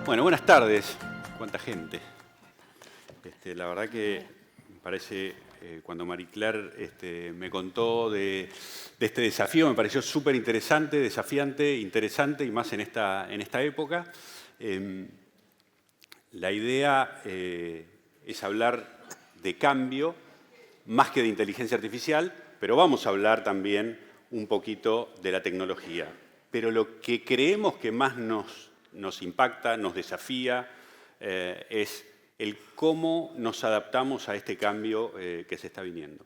Bueno, buenas tardes. ¿Cuánta gente? La verdad que me parece, cuando Marie Claire me contó de este desafío, me pareció súper interesante, desafiante, interesante, y más en esta época. La idea es hablar de cambio, más que de inteligencia artificial, pero vamos a hablar también un poquito de la tecnología. Pero lo que creemos que más nos impacta, nos desafía, es el cómo nos adaptamos a este cambio que se está viniendo.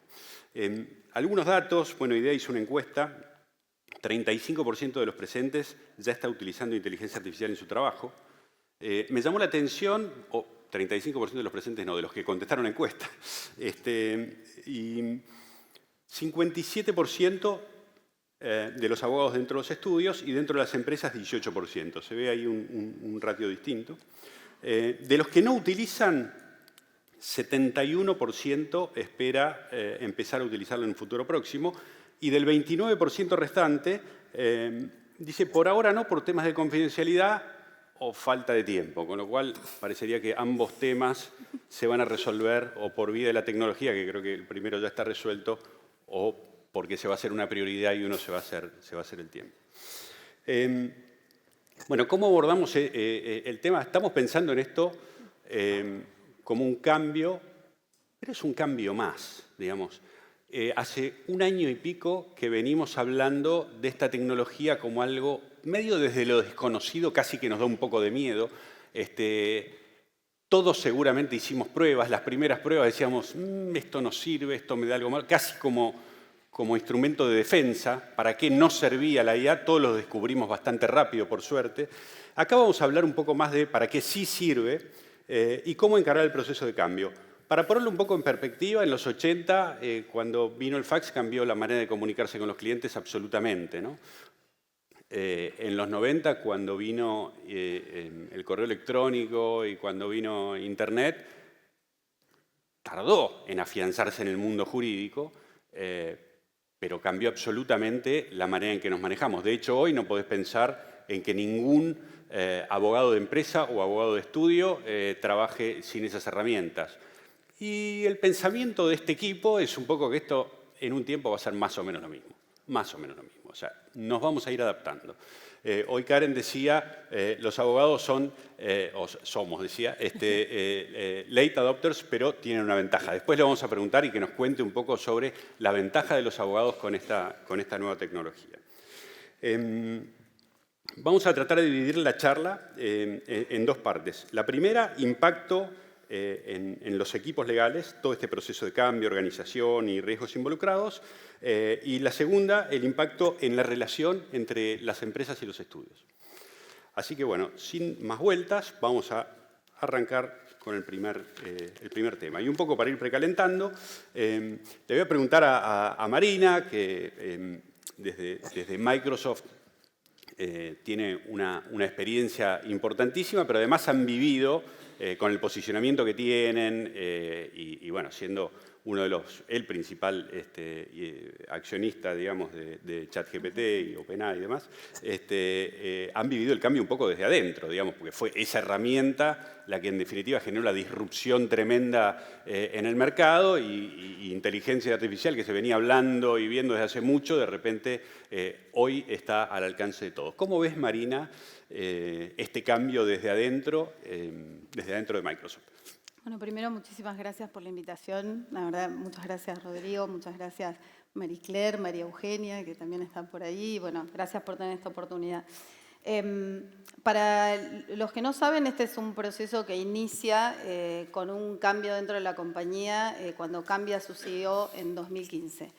Algunos datos, bueno, IDEA hizo una encuesta, 35% de los presentes ya está utilizando inteligencia artificial en su trabajo. Me llamó la atención, 35% de los presentes no, de los que contestaron la encuesta, y 57% de los abogados dentro de los estudios y dentro de las empresas 18%. Se ve ahí un ratio distinto. De los que no utilizan, 71% espera empezar a utilizarlo en un futuro próximo, y del 29% restante dice por ahora no, por temas de confidencialidad o falta de tiempo, con lo cual parecería que ambos temas se van a resolver o por vía de la tecnología, que creo que el primero ya está resuelto, o porque se va a hacer una prioridad y uno se va a hacer el tiempo. Bueno, ¿cómo abordamos el tema? Estamos pensando en esto como un cambio, pero es un cambio más, digamos. Hace un año y pico que venimos hablando de esta tecnología como algo medio desde lo desconocido, casi que nos da un poco de miedo. Todos seguramente hicimos pruebas, las primeras pruebas decíamos, esto no sirve, esto me da algo mal, casi como instrumento de defensa. ¿Para qué no servía la IA? Todos lo descubrimos bastante rápido, por suerte. Acá vamos a hablar un poco más de para qué sí sirve y cómo encarar el proceso de cambio. Para ponerlo un poco en perspectiva, en los 80, cuando vino el fax, cambió la manera de comunicarse con los clientes absolutamente, ¿no? En los 90, cuando vino el correo electrónico y cuando vino Internet, tardó en afianzarse en el mundo jurídico, pero cambió absolutamente la manera en que nos manejamos. De hecho, hoy no podés pensar en que ningún abogado de empresa o abogado de estudio trabaje sin esas herramientas. Y el pensamiento de este equipo es un poco que esto en un tiempo va a ser más o menos lo mismo. Más o menos lo mismo. O sea, nos vamos a ir adaptando. Hoy Karen decía, los abogados son, o somos, decía, late adopters, pero tienen una ventaja. Después le vamos a preguntar y que nos cuente un poco sobre la ventaja de los abogados con esta nueva tecnología. Vamos a tratar de dividir la charla en dos partes. La primera, impacto en los equipos legales, todo este proceso de cambio, organización y riesgos involucrados. Y la segunda, el impacto en la relación entre las empresas y los estudios. Así que bueno, sin más vueltas, vamos a arrancar con el primer tema. Y un poco para ir precalentando, le voy a preguntar a Marina, que desde Microsoft tiene una experiencia importantísima, pero además han vivido con el posicionamiento que tienen y bueno, siendo uno de el principal accionista, digamos, de ChatGPT y OpenAI y demás, han vivido el cambio un poco desde adentro, digamos, porque fue esa herramienta la que en definitiva generó la disrupción tremenda en el mercado y inteligencia artificial que se venía hablando y viendo desde hace mucho, de repente hoy está al alcance de todos. ¿Cómo ves, Marina, este cambio desde adentro de Microsoft? Bueno, primero, muchísimas gracias por la invitación. La verdad, muchas gracias, Rodrigo. Muchas gracias, Marie Claire, María Eugenia, que también están por ahí. Bueno, gracias por tener esta oportunidad. Para los que no saben, este es un proceso que inicia con un cambio dentro de la compañía cuando cambia su CEO en 2015.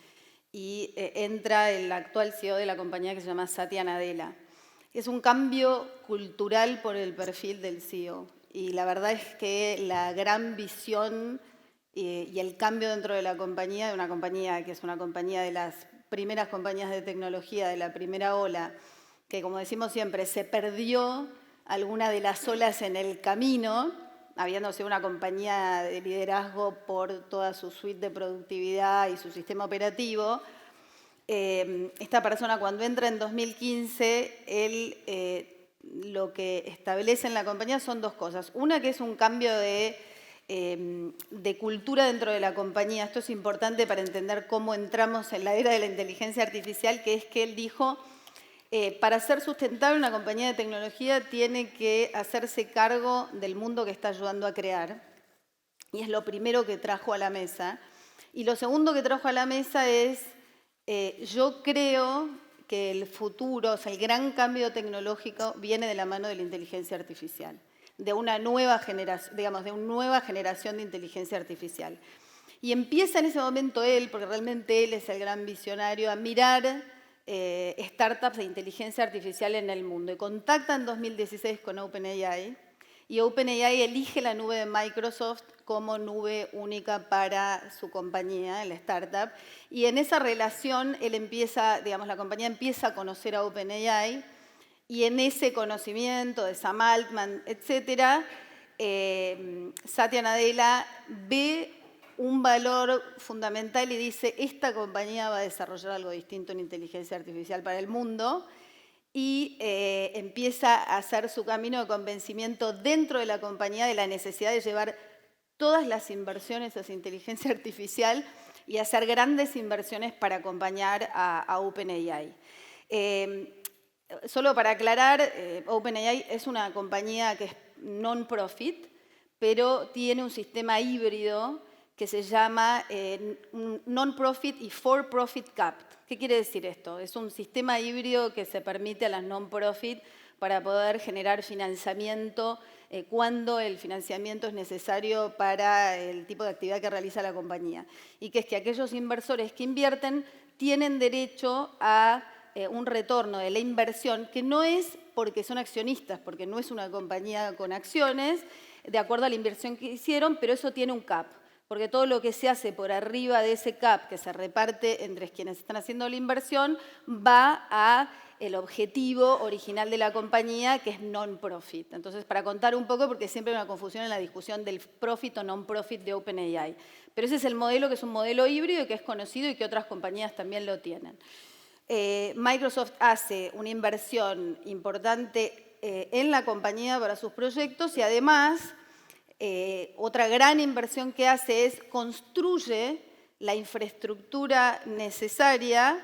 Y entra el actual CEO de la compañía que se llama Satya Nadella. Es un cambio cultural por el perfil del CEO. Y la verdad es que la gran visión y el cambio dentro de la compañía, de una compañía que es una compañía de las primeras compañías de tecnología, de la primera ola, que como decimos siempre, se perdió alguna de las olas en el camino, habiendo sido una compañía de liderazgo por toda su suite de productividad y su sistema operativo, esta persona cuando entra en 2015, él lo que establece en la compañía son dos cosas. Una que es un cambio de cultura dentro de la compañía. Esto es importante para entender cómo entramos en la era de la inteligencia artificial, que es que él dijo, para ser sustentable una compañía de tecnología tiene que hacerse cargo del mundo que está ayudando a crear. Y es lo primero que trajo a la mesa. Y lo segundo que trajo a la mesa es, yo creo que el futuro, o sea, el gran cambio tecnológico viene de la mano de la inteligencia artificial, de una nueva generación, digamos, de una nueva generación de inteligencia artificial. Y empieza en ese momento él, porque realmente él es el gran visionario, a mirar startups de inteligencia artificial en el mundo. Y contacta en 2016 con OpenAI, y OpenAI elige la nube de Microsoft como nube única para su compañía, la startup. Y en esa relación él empieza, digamos, la compañía empieza a conocer a OpenAI, y en ese conocimiento de Sam Altman, etcétera, Satya Nadella ve un valor fundamental y dice, esta compañía va a desarrollar algo distinto en inteligencia artificial para el mundo, y empieza a hacer su camino de convencimiento dentro de la compañía de la necesidad de llevar todas las inversiones hacia inteligencia artificial y hacer grandes inversiones para acompañar a OpenAI. Solo para aclarar, OpenAI es una compañía que es non-profit, pero tiene un sistema híbrido que se llama non-profit y for-profit capped. ¿Qué quiere decir esto? Es un sistema híbrido que se permite a las non-profit para poder generar financiamiento cuando el financiamiento es necesario para el tipo de actividad que realiza la compañía. Y que es que aquellos inversores que invierten tienen derecho a un retorno de la inversión, que no es porque son accionistas, porque no es una compañía con acciones, de acuerdo a la inversión que hicieron, pero eso tiene un cap. Porque todo lo que se hace por arriba de ese cap, que se reparte entre quienes están haciendo la inversión, va a el objetivo original de la compañía, que es non-profit. Entonces, para contar un poco, porque siempre hay una confusión en la discusión del profit o non-profit de OpenAI. Pero ese es el modelo, que es un modelo híbrido y que es conocido y que otras compañías también lo tienen. Microsoft hace una inversión importante en la compañía para sus proyectos y además otra gran inversión que hace es construye la infraestructura necesaria,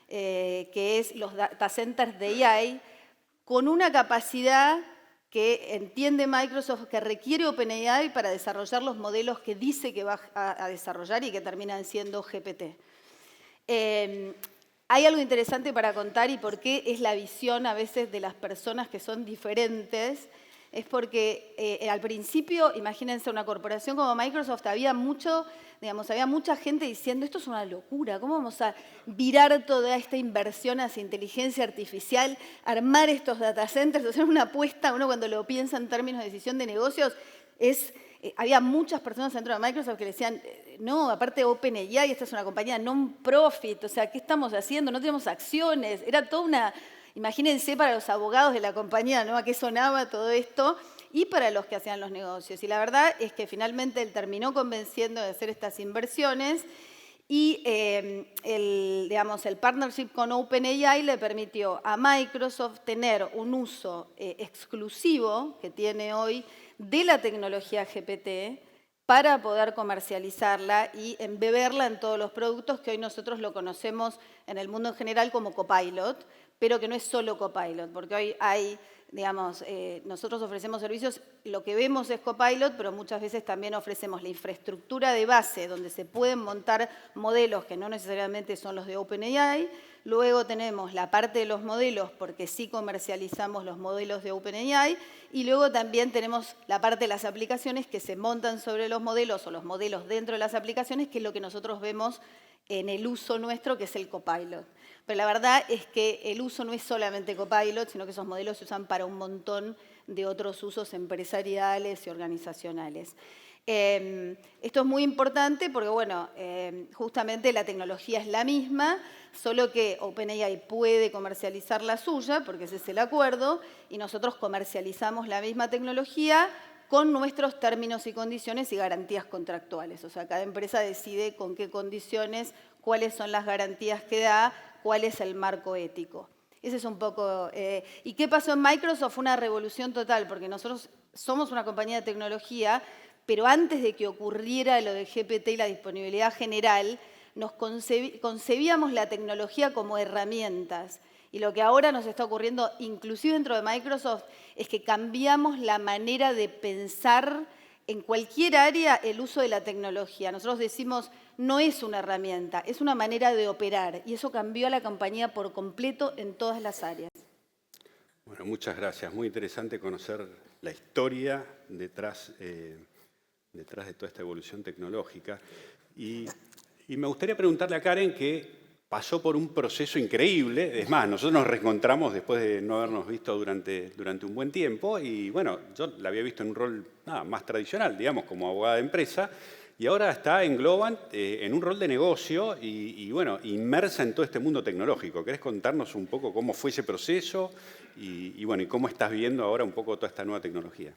que es los data centers de AI, con una capacidad que entiende Microsoft que requiere OpenAI para desarrollar los modelos que dice que va a desarrollar y que terminan siendo GPT. Hay algo interesante para contar y por qué es la visión a veces de las personas que son diferentes. Es porque al principio, imagínense, una corporación como Microsoft, había mucha gente diciendo, esto es una locura, ¿cómo vamos a virar toda esta inversión hacia inteligencia artificial, armar estos data centers? O sea, una apuesta, uno cuando lo piensa en términos de decisión de negocios, había muchas personas dentro de Microsoft que le decían, no, aparte OpenAI, esta es una compañía non-profit, o sea, ¿qué estamos haciendo? No tenemos acciones, era toda una... Imagínense para los abogados de la compañía, ¿no? A qué sonaba todo esto, y para los que hacían los negocios. Y la verdad es que finalmente él terminó convenciendo de hacer estas inversiones y el partnership con OpenAI le permitió a Microsoft tener un uso exclusivo que tiene hoy de la tecnología GPT para poder comercializarla y embeberla en todos los productos que hoy nosotros lo conocemos en el mundo en general como Copilot, pero que no es solo Copilot, porque hoy hay, nosotros ofrecemos servicios, lo que vemos es Copilot, pero muchas veces también ofrecemos la infraestructura de base donde se pueden montar modelos que no necesariamente son los de OpenAI. Luego tenemos la parte de los modelos, porque sí comercializamos los modelos de OpenAI, y luego también tenemos la parte de las aplicaciones que se montan sobre los modelos o los modelos dentro de las aplicaciones, que es lo que nosotros vemos en el uso nuestro, que es el Copilot. Pero la verdad es que el uso no es solamente Copilot, sino que esos modelos se usan para un montón de otros usos empresariales y organizacionales. Esto es muy importante porque, bueno, justamente la tecnología es la misma, solo que OpenAI puede comercializar la suya, porque ese es el acuerdo, y nosotros comercializamos la misma tecnología con nuestros términos y condiciones y garantías contractuales. O sea, cada empresa decide con qué condiciones, cuáles son las garantías que da cuál es el marco ético. Ese es un poco... ¿Y qué pasó en Microsoft? Fue una revolución total, porque nosotros somos una compañía de tecnología, pero antes de que ocurriera lo de GPT y la disponibilidad general, nos concebíamos la tecnología como herramientas. Y lo que ahora nos está ocurriendo, inclusive dentro de Microsoft, es que cambiamos la manera de pensar en cualquier área el uso de la tecnología. Nosotros decimos, no es una herramienta, es una manera de operar. Y eso cambió a la compañía por completo en todas las áreas. Bueno, muchas gracias. Muy interesante conocer la historia detrás de toda esta evolución tecnológica. Y me gustaría preguntarle a Karen, que pasó por un proceso increíble. Es más, nosotros nos reencontramos después de no habernos visto durante un buen tiempo. Y bueno, yo la había visto en un rol más tradicional, digamos, como abogada de empresa. Y ahora está en Globant en un rol de negocio y bueno, inmersa en todo este mundo tecnológico. ¿Querés contarnos un poco cómo fue ese proceso y bueno, y cómo estás viendo ahora un poco toda esta nueva tecnología?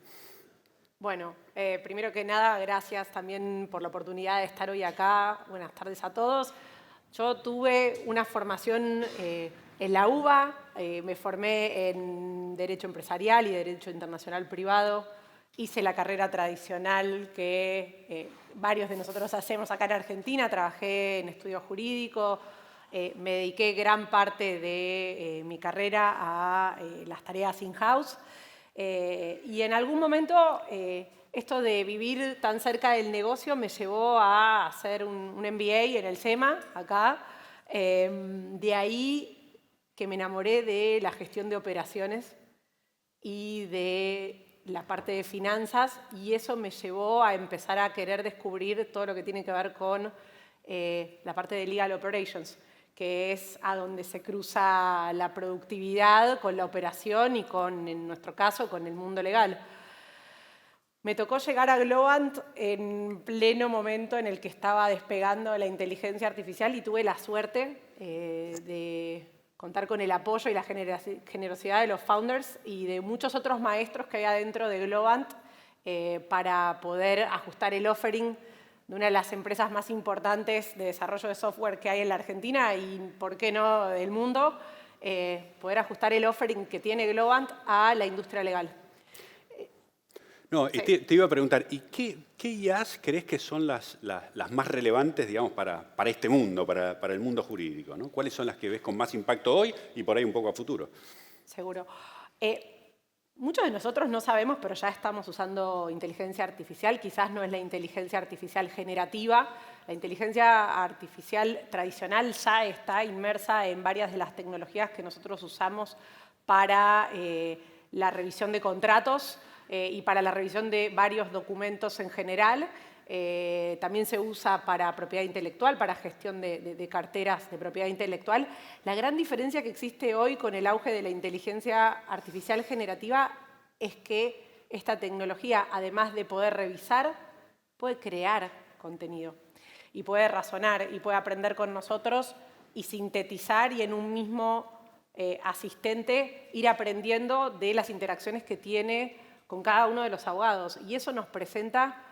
Bueno, primero que nada, gracias también por la oportunidad de estar hoy acá. Buenas tardes a todos. Yo tuve una formación en la UBA, me formé en Derecho Empresarial y Derecho Internacional Privado. Hice la carrera tradicional que varios de nosotros hacemos acá en Argentina. Trabajé en estudio jurídico, me dediqué gran parte de mi carrera a las tareas in-house. Y en algún momento esto de vivir tan cerca del negocio me llevó a hacer un MBA en el SEMA, acá. De ahí que me enamoré de la gestión de operaciones y de la parte de finanzas, y eso me llevó a empezar a querer descubrir todo lo que tiene que ver con la parte de Legal Operations, que es a donde se cruza la productividad con la operación y con, en nuestro caso, con el mundo legal. Me tocó llegar a Globant en pleno momento en el que estaba despegando la inteligencia artificial y tuve la suerte de contar con el apoyo y la generosidad de los founders y de muchos otros maestros que había dentro de Globant para poder ajustar el offering de una de las empresas más importantes de desarrollo de software que hay en la Argentina y, por qué no, del mundo, poder ajustar el offering que tiene Globant a la industria legal. No, Sí. te iba a preguntar, ¿y qué IAs crees que son las más relevantes, digamos, para este mundo, para el mundo jurídico, ¿no? ¿Cuáles son las que ves con más impacto hoy y por ahí un poco a futuro? Seguro. Muchos de nosotros no sabemos, pero ya estamos usando inteligencia artificial. Quizás no es la inteligencia artificial generativa. La inteligencia artificial tradicional ya está inmersa en varias de las tecnologías que nosotros usamos para la revisión de contratos y para la revisión de varios documentos en general. También se usa para propiedad intelectual, para gestión de carteras de propiedad intelectual. La gran diferencia que existe hoy con el auge de la inteligencia artificial generativa es que esta tecnología, además de poder revisar, puede crear contenido y puede razonar y puede aprender con nosotros y sintetizar y en un mismo asistente ir aprendiendo de las interacciones que tiene con cada uno de los abogados. Y eso nos presenta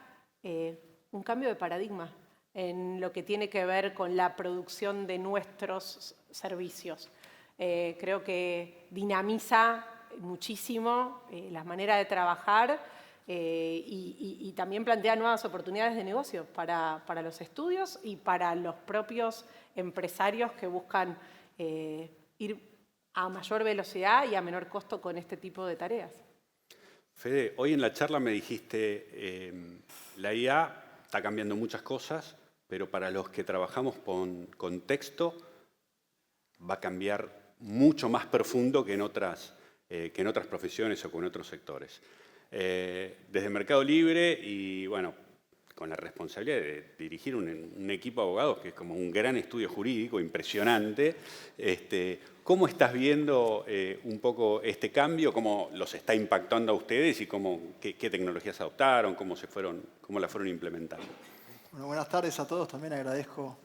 un cambio de paradigma en lo que tiene que ver con la producción de nuestros servicios. Creo que dinamiza muchísimo la manera de trabajar y también plantea nuevas oportunidades de negocio para los estudios y para los propios empresarios que buscan ir a mayor velocidad y a menor costo con este tipo de tareas. Fede, hoy en la charla me dijiste, la IA está cambiando muchas cosas, pero para los que trabajamos con texto va a cambiar mucho más profundo que en otras profesiones o con otros sectores. Desde Mercado Libre y bueno, con la responsabilidad de dirigir un equipo de abogados que es como un gran estudio jurídico, impresionante. ¿Cómo estás viendo un poco este cambio? ¿Cómo los está impactando a ustedes y qué tecnologías adoptaron? ¿Cómo la fueron implementando? Bueno, buenas tardes a todos. También agradezco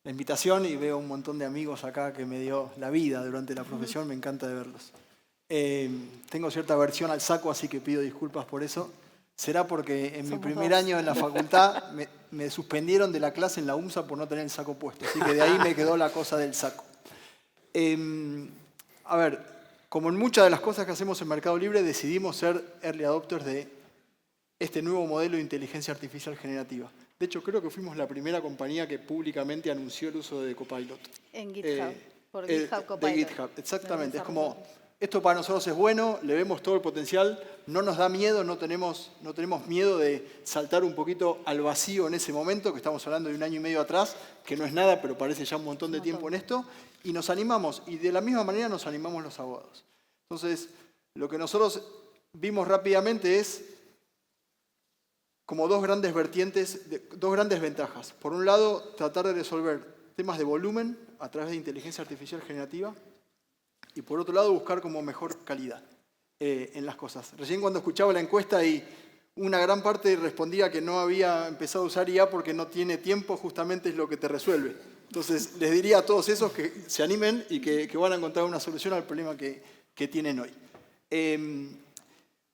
la invitación y veo un montón de amigos acá que me dio la vida durante la profesión. Me encanta de verlos. Tengo cierta aversión al saco, así que pido disculpas por eso. Será porque en mi primer año en la facultad me suspendieron de la clase en la UMSA por no tener el saco puesto. Así que de ahí me quedó la cosa del saco. A ver, como en muchas de las cosas que hacemos en Mercado Libre, decidimos ser early adopters de este nuevo modelo de inteligencia artificial generativa. De hecho, creo que fuimos la primera compañía que públicamente anunció el uso de Copilot. En GitHub, por GitHub Copilot. De GitHub, exactamente. Es como, esto para nosotros es bueno, le vemos todo el potencial, no nos da miedo, no tenemos miedo de saltar un poquito al vacío en ese momento, que estamos hablando de 1 año y medio atrás, que no es nada, pero parece ya un montón de tiempo en esto, y nos animamos, y de la misma manera nos animamos los abogados. Entonces, lo que nosotros vimos rápidamente es como dos grandes vertientes, dos grandes ventajas. Por un lado, tratar de resolver temas de volumen a través de inteligencia artificial generativa, y por otro lado, buscar como mejor calidad en las cosas. Recién cuando escuchaba la encuesta y una gran parte respondía que no había empezado a usar IA porque no tiene tiempo, justamente es lo que te resuelve. Entonces, les diría a todos esos que se animen y que van a encontrar una solución al problema que tienen hoy.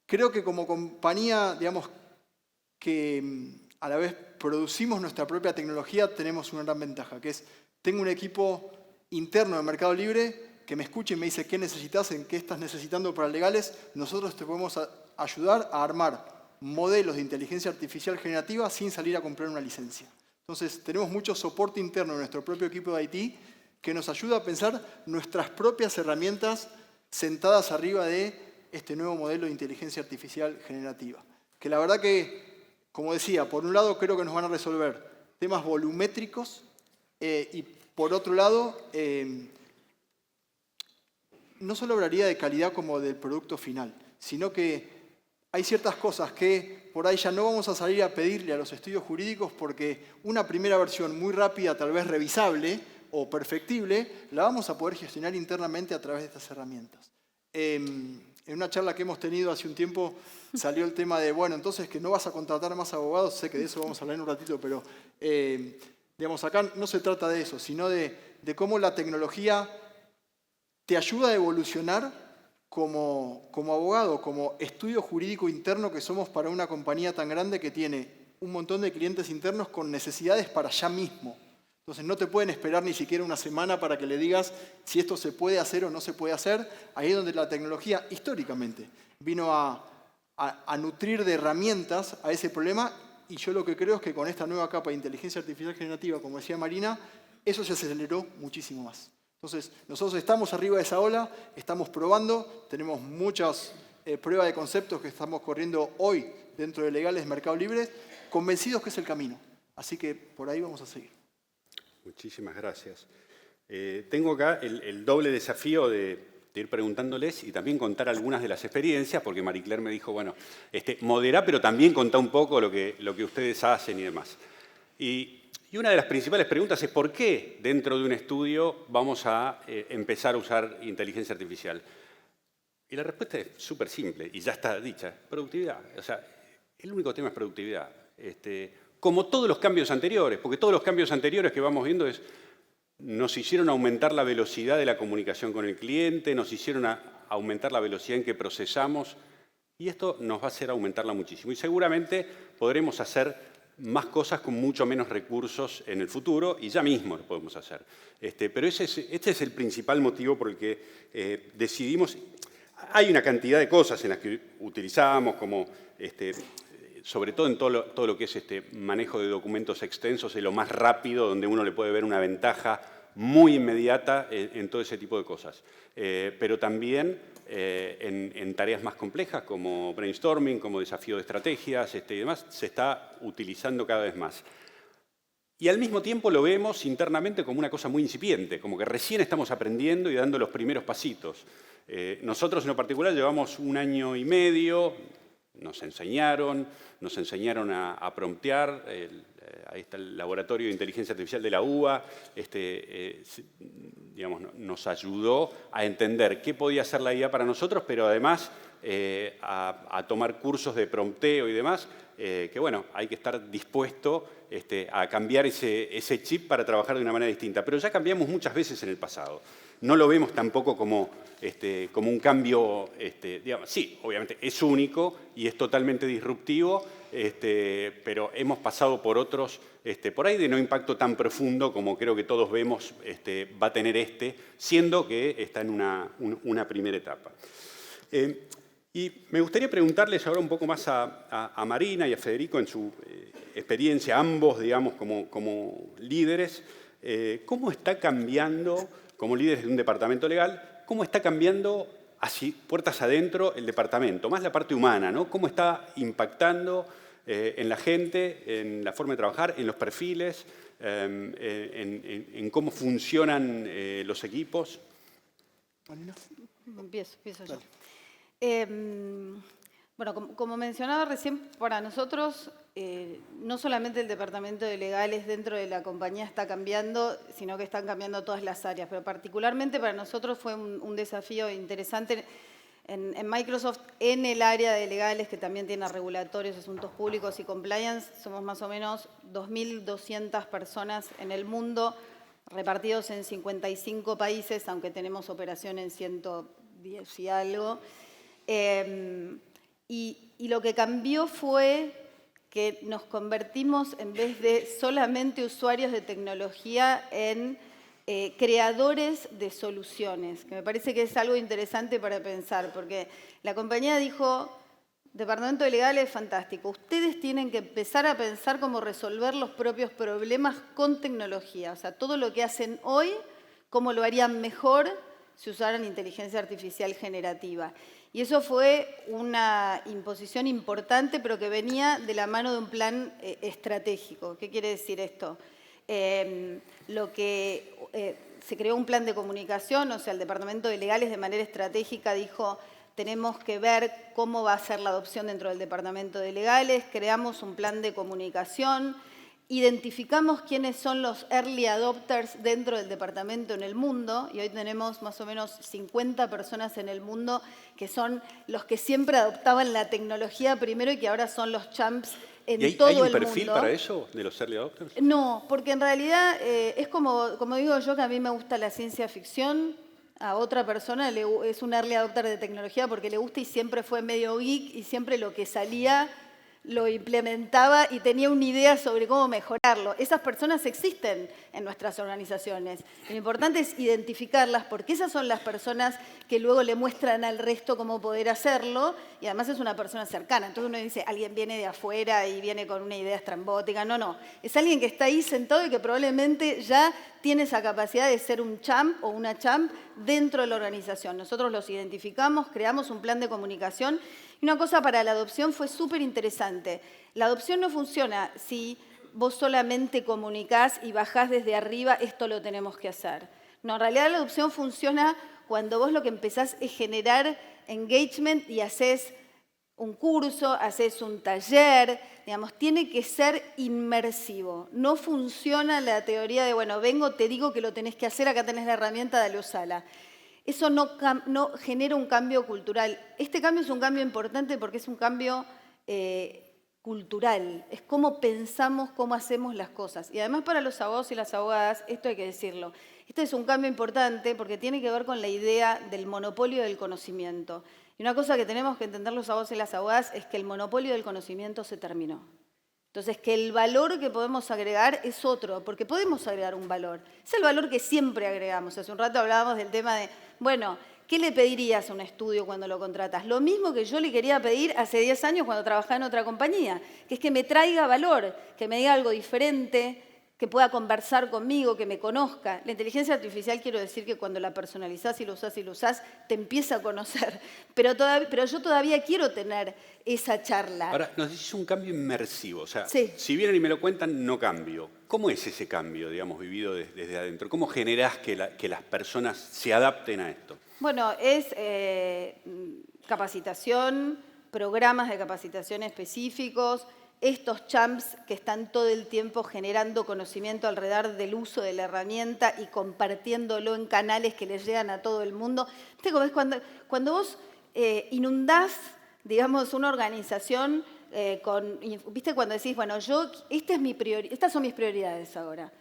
Creo que como compañía, digamos, que a la vez producimos nuestra propia tecnología, tenemos una gran ventaja, que es, tengo un equipo interno de Mercado Libre que me escucha y me dice qué necesitas, en qué estás necesitando para legales. Nosotros te podemos ayudar a armar modelos de inteligencia artificial generativa sin salir a comprar una licencia. Entonces, tenemos mucho soporte interno de nuestro propio equipo de IT que nos ayuda a pensar nuestras propias herramientas sentadas arriba de este nuevo modelo de inteligencia artificial generativa. Que la verdad que, como decía, por un lado creo que nos van a resolver temas volumétricos y por otro lado, no solo hablaría de calidad como del producto final, sino que hay ciertas cosas que por ahí ya no vamos a salir a pedirle a los estudios jurídicos porque una primera versión muy rápida, tal vez revisable o perfectible, la vamos a poder gestionar internamente a través de estas herramientas. En una charla que hemos tenido hace un tiempo salió el tema de, bueno, entonces que no vas a contratar más abogados, sé que de eso vamos a hablar en un ratito, pero digamos, acá no se trata de eso, sino de cómo la tecnología te ayuda a evolucionar como abogado, como estudio jurídico interno que somos para una compañía tan grande que tiene un montón de clientes internos con necesidades para ya mismo. Entonces no te pueden esperar ni siquiera una semana para que le digas si esto se puede hacer o no se puede hacer. Ahí es donde la tecnología históricamente vino a nutrir de herramientas a ese problema, y yo lo que creo es que con esta nueva capa de inteligencia artificial generativa, como decía Marina, eso se aceleró muchísimo más. Entonces, nosotros estamos arriba de esa ola, estamos probando, tenemos muchas pruebas de conceptos que estamos corriendo hoy dentro de Legales Mercado Libre, convencidos que es el camino. Así que por ahí vamos a seguir. Muchísimas gracias. Tengo acá el doble desafío de ir preguntándoles y también contar algunas de las experiencias, porque Marie Claire me dijo, bueno, moderá, pero también contá un poco lo que ustedes hacen y demás. Y una de las principales preguntas es ¿por qué dentro de un estudio vamos a empezar a usar inteligencia artificial? Y la respuesta es súper simple y ya está dicha, productividad. O sea, el único tema es productividad. Como todos los cambios anteriores, porque todos los cambios anteriores que vamos viendo nos hicieron aumentar la velocidad de la comunicación con el cliente, nos hicieron aumentar la velocidad en que procesamos, y esto nos va a hacer aumentarla muchísimo. Y seguramente podremos hacer más cosas con mucho menos recursos en el futuro, y ya mismo lo podemos hacer. Pero este es el principal motivo por el que decidimos. Hay una cantidad de cosas en las que utilizamos, como sobre todo en todo lo que es manejo de documentos extensos, es lo más rápido, donde uno le puede ver una ventaja muy inmediata en todo ese tipo de cosas. Pero también en tareas más complejas como brainstorming, como desafío de estrategias y demás, se está utilizando cada vez más. Y al mismo tiempo lo vemos internamente como una cosa muy incipiente, como que recién estamos aprendiendo y dando los primeros pasitos. Nosotros en lo particular llevamos 1 año y medio, nos enseñaron a promptear, ahí está el Laboratorio de Inteligencia Artificial de la UBA, digamos, nos ayudó a entender qué podía hacer la IA para nosotros, pero además a tomar cursos de prompteo y demás, que bueno, hay que estar dispuesto a cambiar ese chip para trabajar de una manera distinta. Pero ya cambiamos muchas veces en el pasado. No lo vemos tampoco como un cambio, digamos, sí, obviamente es único y es totalmente disruptivo, pero hemos pasado por otros, por ahí de no impacto tan profundo como creo que todos vemos va a tener siendo que está en una primera etapa. Y me gustaría preguntarles ahora un poco más a Marina y a Federico en su experiencia, ambos, digamos, como líderes, ¿cómo está cambiando, como líderes de un departamento legal, cómo está cambiando así, puertas adentro el departamento? Más la parte humana, ¿no? ¿Cómo está impactando en la gente, en la forma de trabajar, en los perfiles, en cómo funcionan los equipos? Marina. Empiezo yo. Bueno, como mencionaba recién, para nosotros no solamente el departamento de legales dentro de la compañía está cambiando, sino que están cambiando todas las áreas, pero particularmente para nosotros fue un desafío interesante en Microsoft, en el área de legales, que también tiene regulatorios, asuntos públicos y compliance. Somos más o menos 2.200 personas en el mundo, repartidos en 55 países, aunque tenemos operación en 110 y algo. Y lo que cambió fue que nos convertimos, en vez de solamente usuarios de tecnología, en creadores de soluciones, que me parece que es algo interesante para pensar, porque la compañía dijo, Departamento de Legal es fantástico, ustedes tienen que empezar a pensar cómo resolver los propios problemas con tecnología, o sea, todo lo que hacen hoy, cómo lo harían mejor si usaran inteligencia artificial generativa. Y eso fue una imposición importante, pero que venía de la mano de un plan estratégico. ¿Qué quiere decir esto? Se creó un plan de comunicación, o sea, el Departamento de Legales de manera estratégica dijo, tenemos que ver cómo va a ser la adopción dentro del Departamento de Legales, creamos un plan de comunicación, identificamos quiénes son los early adopters dentro del departamento en el mundo, y hoy tenemos más o menos 50 personas en el mundo que son los que siempre adoptaban la tecnología primero y que ahora son los champs en todo el mundo. ¿Hay un perfil para eso, de los early adopters? No, porque en realidad es como digo yo, que a mí me gusta la ciencia ficción, a otra persona es un early adopter de tecnología porque le gusta y siempre fue medio geek y siempre lo que salía lo implementaba y tenía una idea sobre cómo mejorarlo. Esas personas existen en nuestras organizaciones. Lo importante es identificarlas porque esas son las personas que luego le muestran al resto cómo poder hacerlo y además es una persona cercana. Entonces uno dice, alguien viene de afuera y viene con una idea estrambótica. No, no. Es alguien que está ahí sentado y que probablemente ya tiene esa capacidad de ser un champ o una champ dentro de la organización. Nosotros los identificamos, creamos un plan de comunicación. Y una cosa para la adopción fue súper interesante. La adopción no funciona si vos solamente comunicás y bajás desde arriba, esto lo tenemos que hacer. No, en realidad la adopción funciona cuando vos lo que empezás es generar engagement y haces un curso, haces un taller, digamos, tiene que ser inmersivo. No funciona la teoría de, bueno, vengo, te digo que lo tenés que hacer, acá tenés la herramienta, dale, usala. Eso no genera un cambio cultural. Este cambio es un cambio importante porque es un cambio cultural. Es cómo pensamos, cómo hacemos las cosas. Y además para los abogados y las abogadas, esto hay que decirlo, este es un cambio importante porque tiene que ver con la idea del monopolio del conocimiento. Y una cosa que tenemos que entender los abogados y las abogadas es que el monopolio del conocimiento se terminó. Entonces, que el valor que podemos agregar es otro, porque podemos agregar un valor. Es el valor que siempre agregamos. Hace un rato hablábamos del tema de, bueno, ¿qué le pedirías a un estudio cuando lo contratas? Lo mismo que yo le quería pedir hace 10 años cuando trabajaba en otra compañía, que es que me traiga valor, que me diga algo diferente, que pueda conversar conmigo, que me conozca. La inteligencia artificial, quiero decir que cuando la personalizás y lo usás, te empieza a conocer. Pero yo todavía quiero tener esa charla. Ahora, nos dices un cambio inmersivo. O sea, sí. Si vienen y me lo cuentan, no cambio. ¿Cómo es ese cambio, digamos, vivido desde adentro? ¿Cómo generás que las personas se adapten a esto? Bueno, es capacitación, programas de capacitación específicos, estos champs que están todo el tiempo generando conocimiento alrededor del uso de la herramienta y compartiéndolo en canales que les llegan a todo el mundo. Cuando vos inundás, digamos, una organización ¿viste? Cuando decís, bueno, estas son mis prioridades ahora.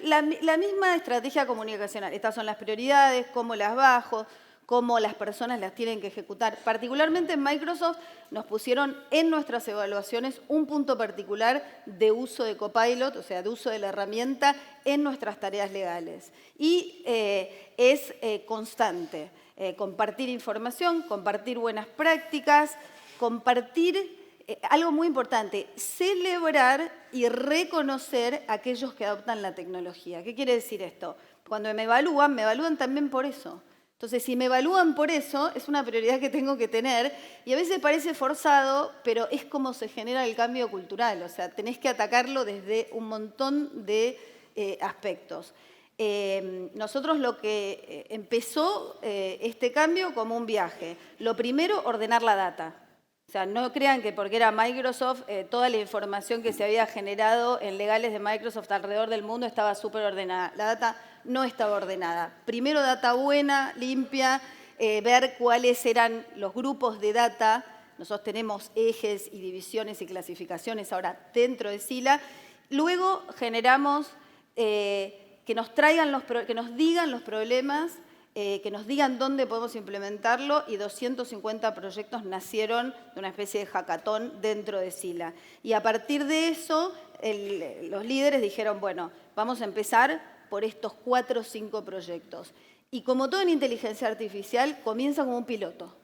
la misma estrategia comunicacional. Estas son las prioridades, cómo las bajo, cómo las personas las tienen que ejecutar. Particularmente en Microsoft nos pusieron en nuestras evaluaciones un punto particular de uso de Copilot, o sea, de uso de la herramienta en nuestras tareas legales. Y es constante. Compartir información, compartir buenas prácticas, compartir, algo muy importante, celebrar y reconocer a aquellos que adoptan la tecnología. ¿Qué quiere decir esto? Cuando me evalúan también por eso. Entonces, si me evalúan por eso, es una prioridad que tengo que tener y a veces parece forzado, pero es como se genera el cambio cultural. O sea, tenés que atacarlo desde un montón de aspectos. Nosotros lo que empezó este cambio como un viaje. Lo primero, ordenar la data. O sea, no crean que porque era Microsoft, toda la información que se había generado en legales de Microsoft alrededor del mundo estaba súper ordenada. La data no estaba ordenada. Primero, data buena, limpia, ver cuáles eran los grupos de data. Nosotros tenemos ejes y divisiones y clasificaciones ahora dentro de Sila. Luego generamos que nos traigan que nos digan los problemas, que nos digan dónde podemos implementarlo y 250 proyectos nacieron de una especie de hackathon dentro de Sila. Y a partir de eso, los líderes dijeron, bueno, vamos a empezar por estos 4 o 5 proyectos. Y como todo en inteligencia artificial, comienza como un piloto.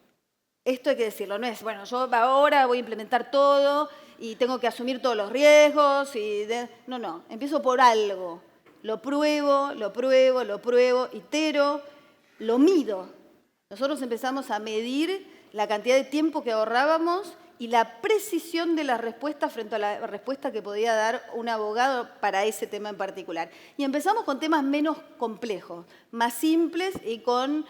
Esto hay que decirlo, no es, bueno, yo ahora voy a implementar todo y tengo que asumir todos los riesgos. No, empiezo por algo. Lo pruebo, itero, lo mido. Nosotros empezamos a medir la cantidad de tiempo que ahorrábamos y la precisión de la respuesta frente a la respuesta que podía dar un abogado para ese tema en particular. Y empezamos con temas menos complejos, más simples y con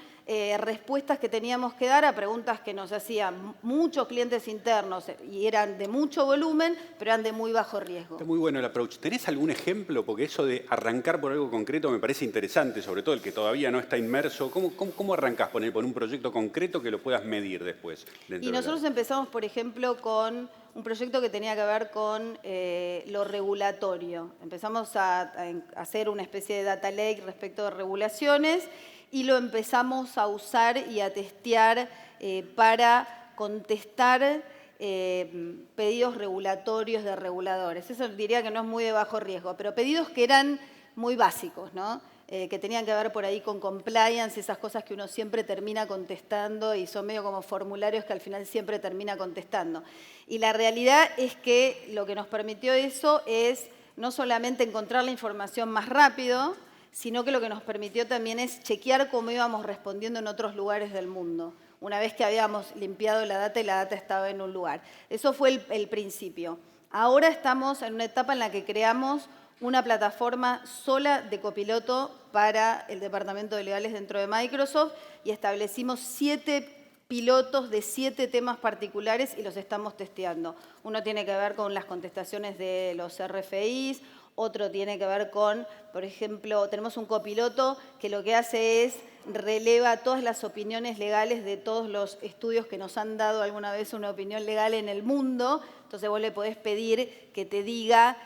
respuestas que teníamos que dar a preguntas que nos hacían muchos clientes internos y eran de mucho volumen, pero eran de muy bajo riesgo. Está muy bueno el approach. ¿Tenés algún ejemplo? Porque eso de arrancar por algo concreto me parece interesante, sobre todo el que todavía no está inmerso. ¿Cómo arrancás por un proyecto concreto que lo puedas medir después? Y nosotros empezamos, por ejemplo, con un proyecto que tenía que ver con lo regulatorio. Empezamos a hacer una especie de data lake respecto de regulaciones y lo empezamos a usar y a testear para contestar pedidos regulatorios de reguladores. Eso diría que no es muy de bajo riesgo, pero pedidos que eran muy básicos, ¿no? Que tenían que ver por ahí con compliance, esas cosas que uno siempre termina contestando y son medio como formularios que al final siempre termina contestando. Y la realidad es que lo que nos permitió eso es no solamente encontrar la información más rápido, sino que lo que nos permitió también es chequear cómo íbamos respondiendo en otros lugares del mundo, una vez que habíamos limpiado la data y la data estaba en un lugar. Eso fue el principio. Ahora estamos en una etapa en la que creamos una plataforma sola de copiloto para el departamento de legales dentro de Microsoft y establecimos 7 pilotos de 7 temas particulares y los estamos testeando. Uno tiene que ver con las contestaciones de los RFIs, otro tiene que ver con, por ejemplo, tenemos un copiloto que lo que hace es releva todas las opiniones legales de todos los estudios que nos han dado alguna vez una opinión legal en el mundo. Entonces vos le podés pedir que te diga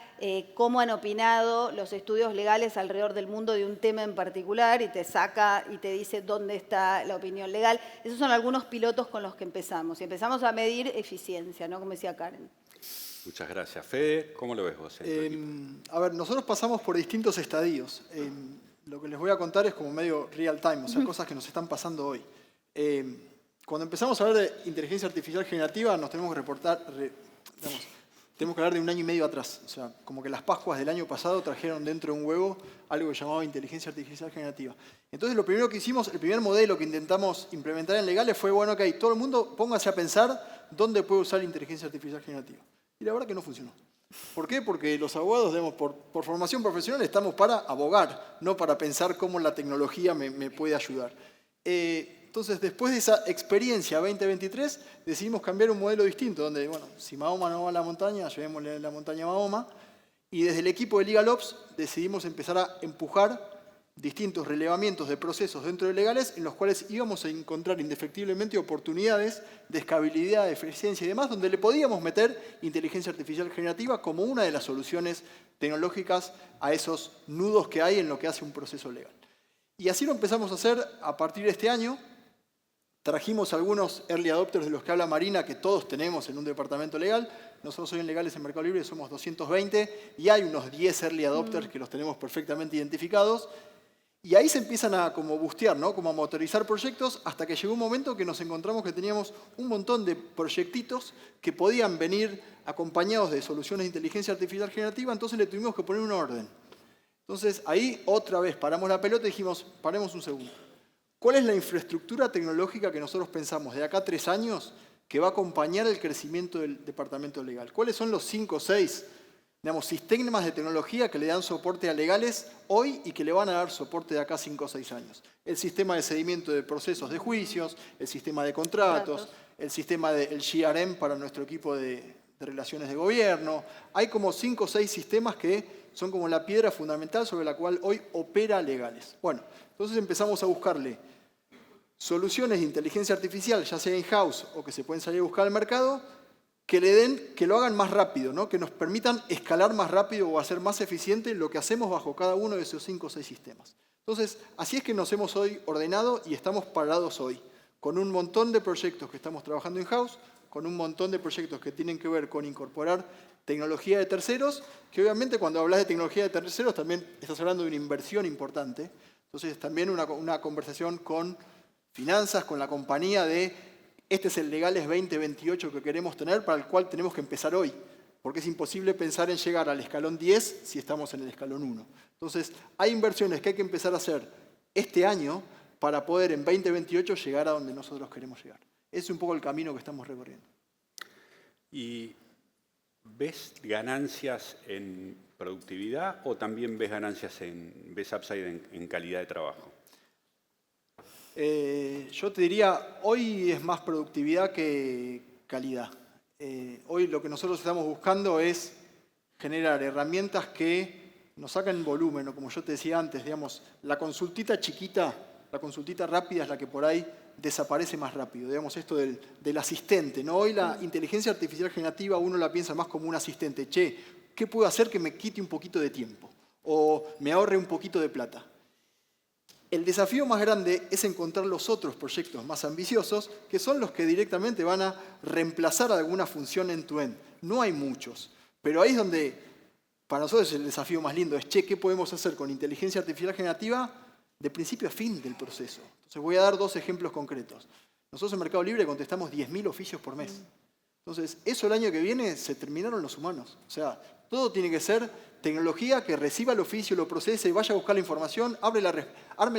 cómo han opinado los estudios legales alrededor del mundo de un tema en particular y te saca y te dice dónde está la opinión legal. Esos son algunos pilotos con los que empezamos. Y empezamos a medir eficiencia, ¿no? Como decía Karen. Muchas gracias. Fede, ¿cómo lo ves vos? A ver, nosotros pasamos por distintos estadios. Lo que les voy a contar es como medio real time, o sea, cosas que nos están pasando hoy. Cuando empezamos a hablar de inteligencia artificial generativa, nos tenemos que tenemos que hablar de 1 año y medio atrás. O sea, como que las Pascuas del año pasado trajeron dentro de un huevo algo que llamaba inteligencia artificial generativa. Entonces, lo primero que hicimos, el primer modelo que intentamos implementar en legales fue, bueno, ok, todo el mundo póngase a pensar dónde puede usar inteligencia artificial generativa. Y la verdad que no funcionó. ¿Por qué? Porque los abogados, digamos, por formación profesional, estamos para abogar, no para pensar cómo la tecnología me puede ayudar. Entonces, después de esa experiencia 2023, decidimos cambiar un modelo distinto, donde, bueno, si Mahoma no va a la montaña, llevémosle a la montaña a Mahoma. Y desde el equipo de LegalOps decidimos empezar a empujar distintos relevamientos de procesos dentro de legales en los cuales íbamos a encontrar indefectiblemente oportunidades de escalabilidad, de eficiencia y demás, donde le podíamos meter inteligencia artificial generativa como una de las soluciones tecnológicas a esos nudos que hay en lo que hace un proceso legal. Y así lo empezamos a hacer a partir de este año. Trajimos algunos early adopters de los que habla Marina, que todos tenemos en un departamento legal. Nosotros hoy en Legales en Mercado Libre somos 220 y hay unos 10 early adopters que los tenemos perfectamente identificados. Y ahí se empiezan a como bustear, ¿no? Como a motorizar proyectos, hasta que llegó un momento que nos encontramos que teníamos un montón de proyectitos que podían venir acompañados de soluciones de inteligencia artificial generativa, entonces le tuvimos que poner un orden. Entonces ahí otra vez paramos la pelota y dijimos, paremos un segundo. ¿Cuál es la infraestructura tecnológica que nosotros pensamos de acá a 3 años que va a acompañar el crecimiento del departamento legal? ¿Cuáles son los 5 o 6 sistemas de tecnología que le dan soporte a legales hoy y que le van a dar soporte de acá a 5 o 6 años? El sistema de seguimiento de procesos de juicios, el sistema de contratos, el sistema del GRM para nuestro equipo de relaciones de gobierno. Hay como 5 o 6 sistemas que son como la piedra fundamental sobre la cual hoy opera legales. Bueno, entonces empezamos a buscarle soluciones de inteligencia artificial, ya sea in-house o que se pueden salir a buscar al mercado, que lo hagan más rápido, ¿no? Que nos permitan escalar más rápido o hacer más eficiente lo que hacemos bajo cada uno de esos 5 o 6 sistemas. Entonces, así es que nos hemos hoy ordenado y estamos parados hoy, con un montón de proyectos que estamos trabajando in-house, con un montón de proyectos que tienen que ver con incorporar tecnología de terceros, que obviamente cuando hablas de tecnología de terceros también estás hablando de una inversión importante. Entonces, también una conversación con finanzas, con la compañía de este es el Legales 2028 que queremos tener, para el cual tenemos que empezar hoy, porque es imposible pensar en llegar al escalón 10 si estamos en el escalón 1. Entonces, hay inversiones que hay que empezar a hacer este año para poder en 2028 llegar a donde nosotros queremos llegar. Ese es un poco el camino que estamos recorriendo. ¿Y ves ganancias en productividad o también ves ves upside en calidad de trabajo? Yo te diría, hoy es más productividad que calidad. Hoy lo que nosotros estamos buscando es generar herramientas que nos saquen volumen, o como yo te decía antes, digamos, la consultita chiquita, la consultita rápida es la que por ahí desaparece más rápido. Digamos, esto del asistente, ¿no? Hoy la inteligencia artificial generativa uno la piensa más como un asistente. Che, ¿qué puedo hacer que me quite un poquito de tiempo? O me ahorre un poquito de plata. El desafío más grande es encontrar los otros proyectos más ambiciosos, que son los que directamente van a reemplazar alguna función end-to-end. No hay muchos, pero ahí es donde para nosotros el desafío más lindo es, che, ¿qué podemos hacer con inteligencia artificial generativa de principio a fin del proceso? Entonces voy a dar 2 ejemplos concretos. Nosotros en Mercado Libre contestamos 10.000 oficios por mes. Entonces, eso el año que viene se terminaron los humanos. O sea, todo tiene que ser tecnología que reciba el oficio, lo procese, vaya a buscar la información, arme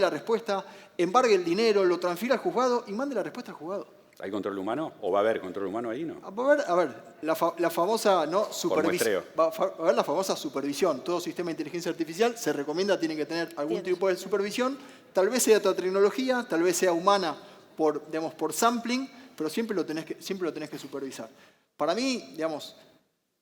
la respuesta, embargue el dinero, lo transfiera al juzgado y mande la respuesta al juzgado. ¿Hay control humano? ¿O va a haber control humano ahí, no? A ver, la famosa muestreo. Va a haber la famosa supervisión. Todo sistema de inteligencia artificial se recomienda, tiene que tener algún tipo de supervisión. Tal vez sea otra tecnología, tal vez sea humana por sampling, pero siempre lo tenés que supervisar. Para mí, digamos,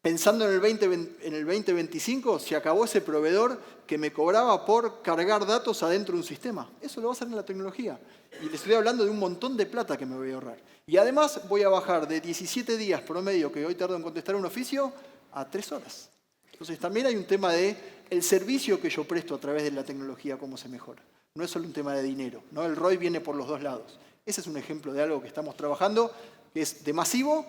pensando en el 2025, se acabó ese proveedor que me cobraba por cargar datos adentro de un sistema. Eso lo va a hacer en la tecnología. Y le estoy hablando de un montón de plata que me voy a ahorrar. Y además voy a bajar de 17 días promedio que hoy tardo en contestar un oficio a 3 horas. Entonces también hay un tema de el servicio que yo presto a través de la tecnología, cómo se mejora. No es solo un tema de dinero, ¿no? El ROI viene por los 2 lados. Ese es un ejemplo de algo que estamos trabajando, que es de masivo,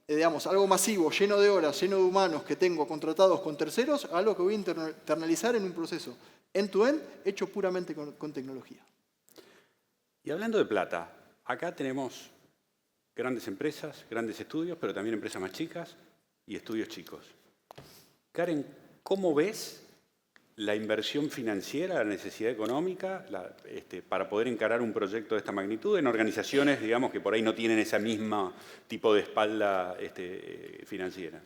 digamos, algo masivo, lleno de horas, lleno de humanos que tengo contratados con terceros, algo que voy a internalizar en un proceso end-to-end hecho puramente con tecnología. Y hablando de plata, acá tenemos grandes empresas, grandes estudios, pero también empresas más chicas y estudios chicos. Karen, ¿cómo ves la inversión financiera, la necesidad económica para poder encarar un proyecto de esta magnitud en organizaciones, digamos, que por ahí no tienen ese mismo tipo de espalda financiera?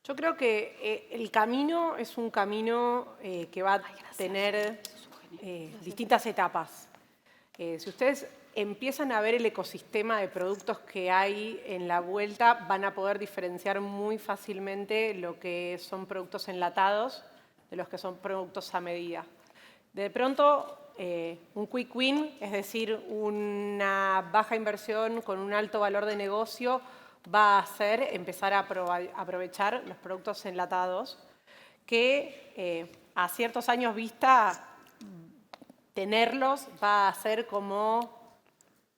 Yo creo que el camino es un camino que va a tener distintas etapas. Si ustedes empiezan a ver el ecosistema de productos que hay en la vuelta, van a poder diferenciar muy fácilmente lo que son productos enlatados de los que son productos a medida. De pronto, un quick win, es decir, una baja inversión con un alto valor de negocio, va a ser empezar a aprovechar los productos enlatados, que a ciertos años vista, tenerlos va a ser como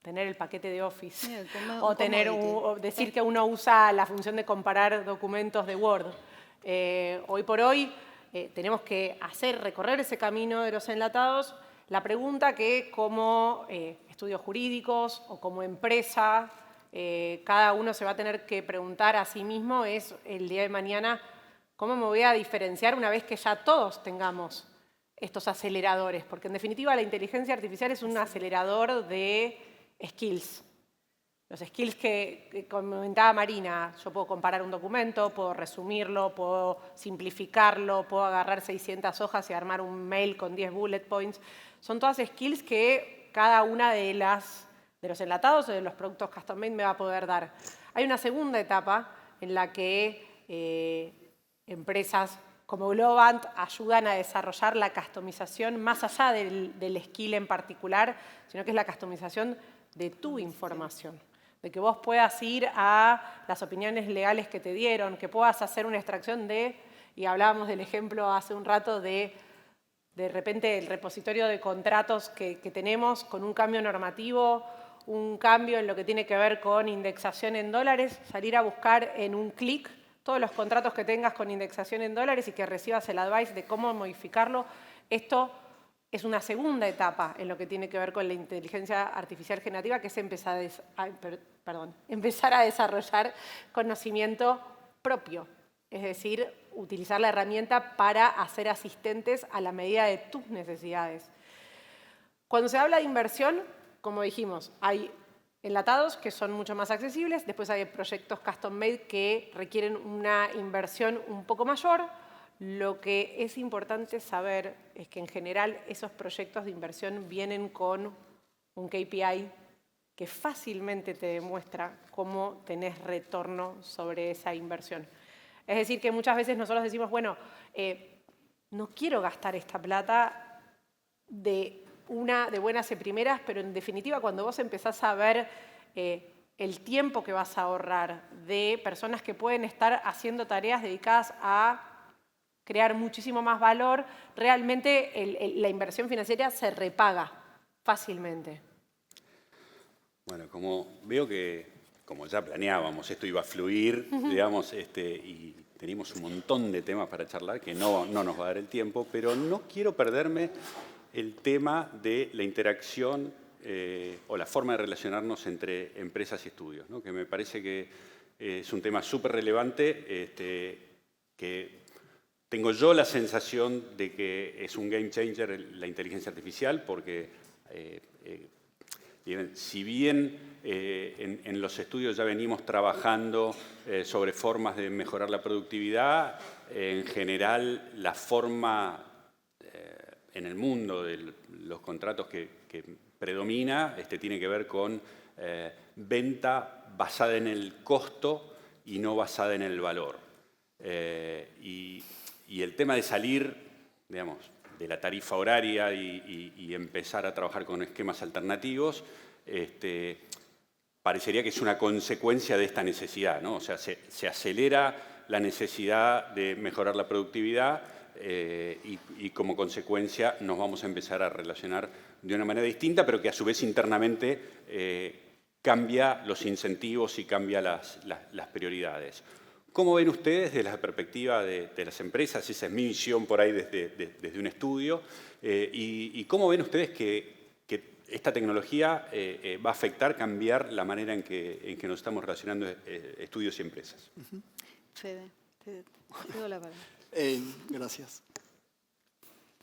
tener el paquete de Office, Sí, o decir que uno usa la función de comparar documentos de Word. Hoy por hoy tenemos que recorrer ese camino de los enlatados. La pregunta que como estudios jurídicos o como empresa, cada uno se va a tener que preguntar a sí mismo es el día de mañana, ¿cómo me voy a diferenciar una vez que ya todos tengamos estos aceleradores? Porque en definitiva la inteligencia artificial es un acelerador de skills. Los skills que comentaba Marina, yo puedo comparar un documento, puedo resumirlo, puedo simplificarlo, puedo agarrar 600 hojas y armar un mail con 10 bullet points. Son todas skills que cada una de los enlatados o de los productos custom made me va a poder dar. Hay una segunda etapa en la que empresas como Globant ayudan a desarrollar la customización más allá del skill en particular, sino que es la customización de tu información. De que vos puedas ir a las opiniones legales que te dieron, que puedas hacer una extracción y hablábamos del ejemplo hace un rato de repente el repositorio de contratos que tenemos con un cambio normativo, un cambio en lo que tiene que ver con indexación en dólares, salir a buscar en un clic todos los contratos que tengas con indexación en dólares y que recibas el advice de cómo modificarlo. Esto es una segunda etapa en lo que tiene que ver con la inteligencia artificial generativa, que es empezar a desarrollar conocimiento propio. Es decir, utilizar la herramienta para hacer asistentes a la medida de tus necesidades. Cuando se habla de inversión, como dijimos, hay enlatados que son mucho más accesibles, después hay proyectos custom made que requieren una inversión un poco mayor. Lo que es importante saber es que en general esos proyectos de inversión vienen con un KPI que fácilmente te demuestra cómo tenés retorno sobre esa inversión. Es decir, que muchas veces nosotros decimos, bueno, no quiero gastar esta plata de buenas y primeras, pero en definitiva cuando vos empezás a ver el tiempo que vas a ahorrar de personas que pueden estar haciendo tareas dedicadas a crear muchísimo más valor, realmente la inversión financiera se repaga fácilmente. Bueno, como veo que, como ya planeábamos, esto iba a fluir, digamos, y teníamos un montón de temas para charlar que no nos va a dar el tiempo, pero no quiero perderme el tema de la interacción o la forma de relacionarnos entre empresas y estudios, ¿no? Que me parece que es un tema súper relevante, que tengo yo la sensación de que es un game changer la inteligencia artificial, porque si bien en los estudios ya venimos trabajando sobre formas de mejorar la productividad, en general la forma en el mundo de los contratos que predomina tiene que ver con venta basada en el costo y no basada en el valor. Y el tema de salir, digamos, de la tarifa horaria y empezar a trabajar con esquemas alternativos, parecería que es una consecuencia de esta necesidad, ¿no? O sea, se acelera la necesidad de mejorar la productividad y como consecuencia nos vamos a empezar a relacionar de una manera distinta, pero que a su vez internamente cambia los incentivos y cambia las prioridades. ¿Cómo ven ustedes desde la perspectiva de las empresas? Esa es mi visión por ahí desde un estudio. ¿Y cómo ven ustedes que esta tecnología va a afectar, cambiar la manera en que nos estamos relacionando estudios y empresas? Fede, te doy la palabra. Gracias.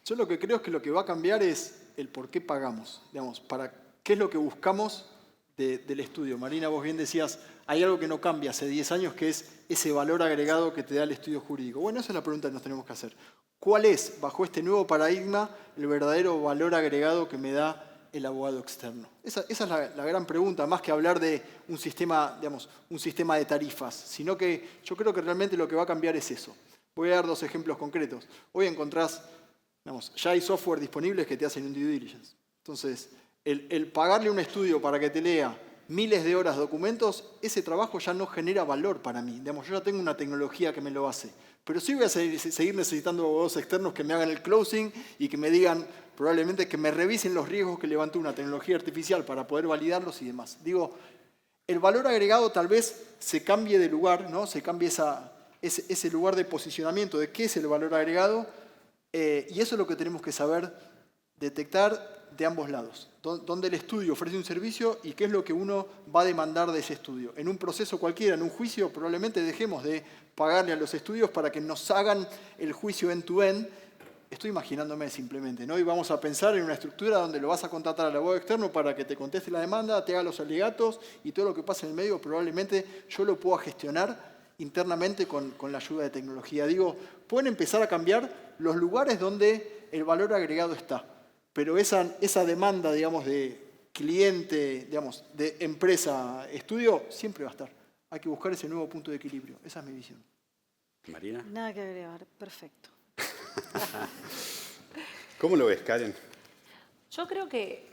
Yo lo que creo es que lo que va a cambiar es el por qué pagamos. Digamos, para qué es lo que buscamos del estudio. Marina, vos bien decías, hay algo que no cambia hace 10 años, que es ese valor agregado que te da el estudio jurídico. Bueno, esa es la pregunta que nos tenemos que hacer. ¿Cuál es, bajo este nuevo paradigma, el verdadero valor agregado que me da el abogado externo? Esa es la gran pregunta, más que hablar de un sistema, digamos, un sistema de tarifas, sino que yo creo que realmente lo que va a cambiar es eso. Voy a dar 2 ejemplos concretos. Hoy encontrás Digamos, ya hay software disponibles que te hacen un due diligence. Entonces, el pagarle un estudio para que te lea miles de horas de documentos, ese trabajo ya no genera valor para mí. Digamos, yo ya tengo una tecnología que me lo hace. Pero sí voy a seguir necesitando abogados externos que me hagan el closing y que me digan, probablemente, que me revisen los riesgos que levantó una tecnología artificial para poder validarlos y demás. Digo, el valor agregado tal vez se cambie de lugar, ¿no? Se cambie ese lugar de posicionamiento de qué es el valor agregado, y eso es lo que tenemos que saber detectar de ambos lados. Dónde el estudio ofrece un servicio y qué es lo que uno va a demandar de ese estudio. En un proceso cualquiera, en un juicio, probablemente dejemos de pagarle a los estudios para que nos hagan el juicio end-to-end. Estoy imaginándome simplemente, ¿no? Y vamos a pensar en una estructura donde lo vas a contratar al abogado externo para que te conteste la demanda, te haga los alegatos y todo lo que pasa en el medio probablemente yo lo pueda gestionar internamente con la ayuda de tecnología. Digo, pueden empezar a cambiar los lugares donde el valor agregado está, pero esa demanda, digamos, de cliente, digamos, de empresa, estudio, siempre va a estar. Hay que buscar ese nuevo punto de equilibrio. Esa es mi visión. Marina. Nada que agregar, perfecto. ¿Cómo lo ves, Karen? Yo creo que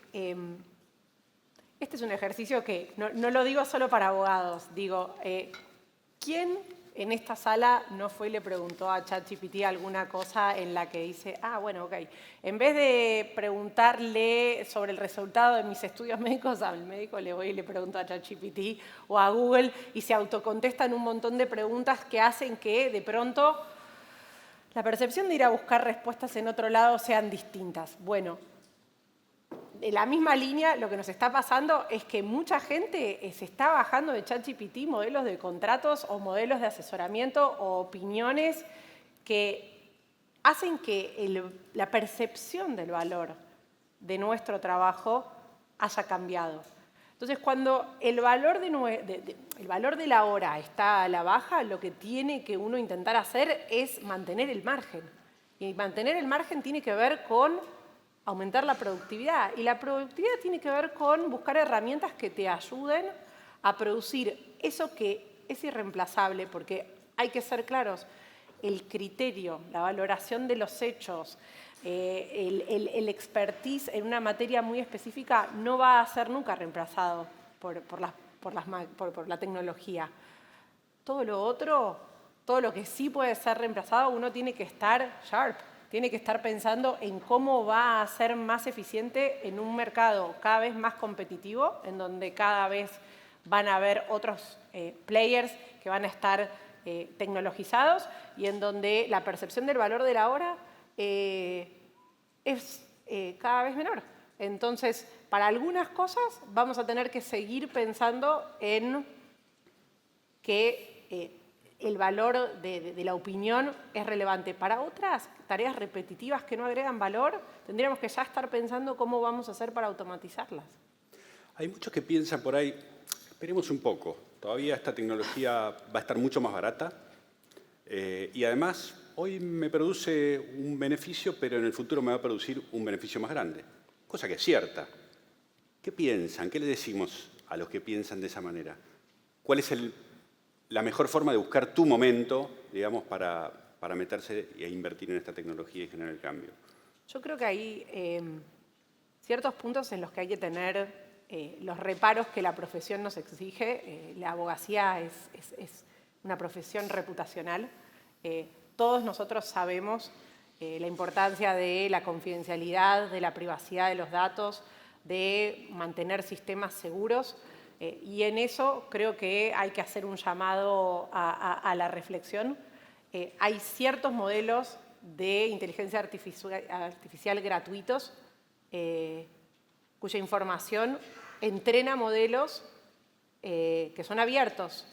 este es un ejercicio que no lo digo solo para abogados. Digo, ¿quién en esta sala no fue y le preguntó a ChatGPT alguna cosa en la que dice, bueno, ok, en vez de preguntarle sobre el resultado de mis estudios médicos al médico, le voy y le pregunto a ChatGPT o a Google y se autocontestan un montón de preguntas que hacen que de pronto la percepción de ir a buscar respuestas en otro lado sean distintas? Bueno, en la misma línea, lo que nos está pasando es que mucha gente se está bajando de ChatGPT modelos de contratos o modelos de asesoramiento o opiniones que hacen que la percepción del valor de nuestro trabajo haya cambiado. Entonces, cuando el valor de la hora está a la baja, lo que tiene que uno intentar hacer es mantener el margen. Y mantener el margen tiene que ver con aumentar la productividad. Y la productividad tiene que ver con buscar herramientas que te ayuden a producir eso que es irreemplazable, porque hay que ser claros, el criterio, la valoración de los hechos, el expertise en una materia muy específica no va a ser nunca reemplazado por la tecnología. Todo lo otro, todo lo que sí puede ser reemplazado, uno tiene que estar sharp. Tiene que estar pensando en cómo va a ser más eficiente en un mercado cada vez más competitivo, en donde cada vez van a haber otros players que van a estar tecnologizados y en donde la percepción del valor de la hora es cada vez menor. Entonces, para algunas cosas vamos a tener que seguir pensando en que el valor de la opinión es relevante. Para otras tareas repetitivas que no agregan valor, tendríamos que ya estar pensando cómo vamos a hacer para automatizarlas. Hay muchos que piensan por ahí, esperemos un poco, todavía esta tecnología va a estar mucho más barata y además hoy me produce un beneficio, pero en el futuro me va a producir un beneficio más grande, cosa que es cierta. ¿Qué piensan? ¿Qué le decimos a los que piensan de esa manera? ¿Cuál es la mejor forma de buscar tu momento, digamos, para meterse e invertir en esta tecnología y generar el cambio? Yo creo que hay ciertos puntos en los que hay que tener los reparos que la profesión nos exige. La abogacía es una profesión reputacional. Todos nosotros sabemos la importancia de la confidencialidad, de la privacidad de los datos, de mantener sistemas seguros. Y en eso creo que hay que hacer un llamado a la reflexión. Hay ciertos modelos de inteligencia artificial gratuitos cuya información entrena modelos que son abiertos.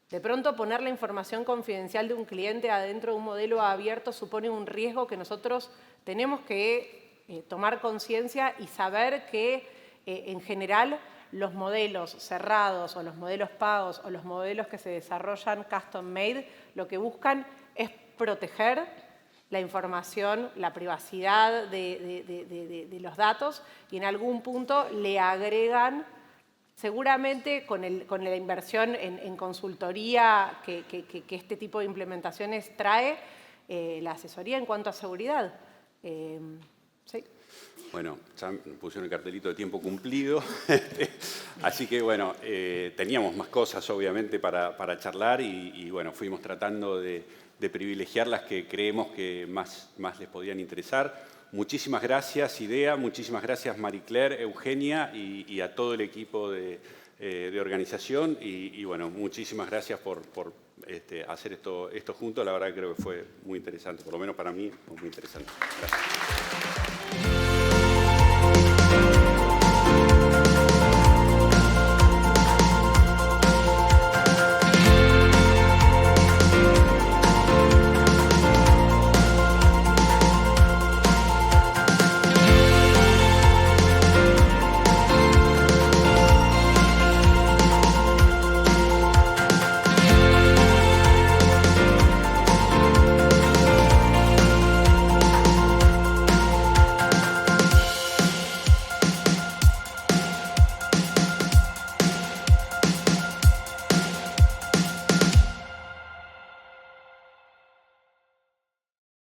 De pronto poner la información confidencial de un cliente adentro de un modelo abierto supone un riesgo que nosotros tenemos que tomar conciencia y saber que en general los modelos cerrados o los modelos pagos o los modelos que se desarrollan custom made lo que buscan es proteger la información, la privacidad de los datos y en algún punto le agregan, seguramente con la inversión en consultoría que este tipo de implementaciones trae, la asesoría en cuanto a seguridad. Sí. Bueno, ya me pusieron el cartelito de tiempo cumplido, así que bueno, teníamos más cosas obviamente para charlar y bueno, fuimos tratando de privilegiar las que creemos que más les podían interesar. Muchísimas gracias, IDEA, muchísimas gracias, Marie Claire, Eugenia y a todo el equipo de organización y bueno, muchísimas gracias por hacer esto juntos. La verdad que creo que fue muy interesante, por lo menos para mí, fue muy interesante. Gracias.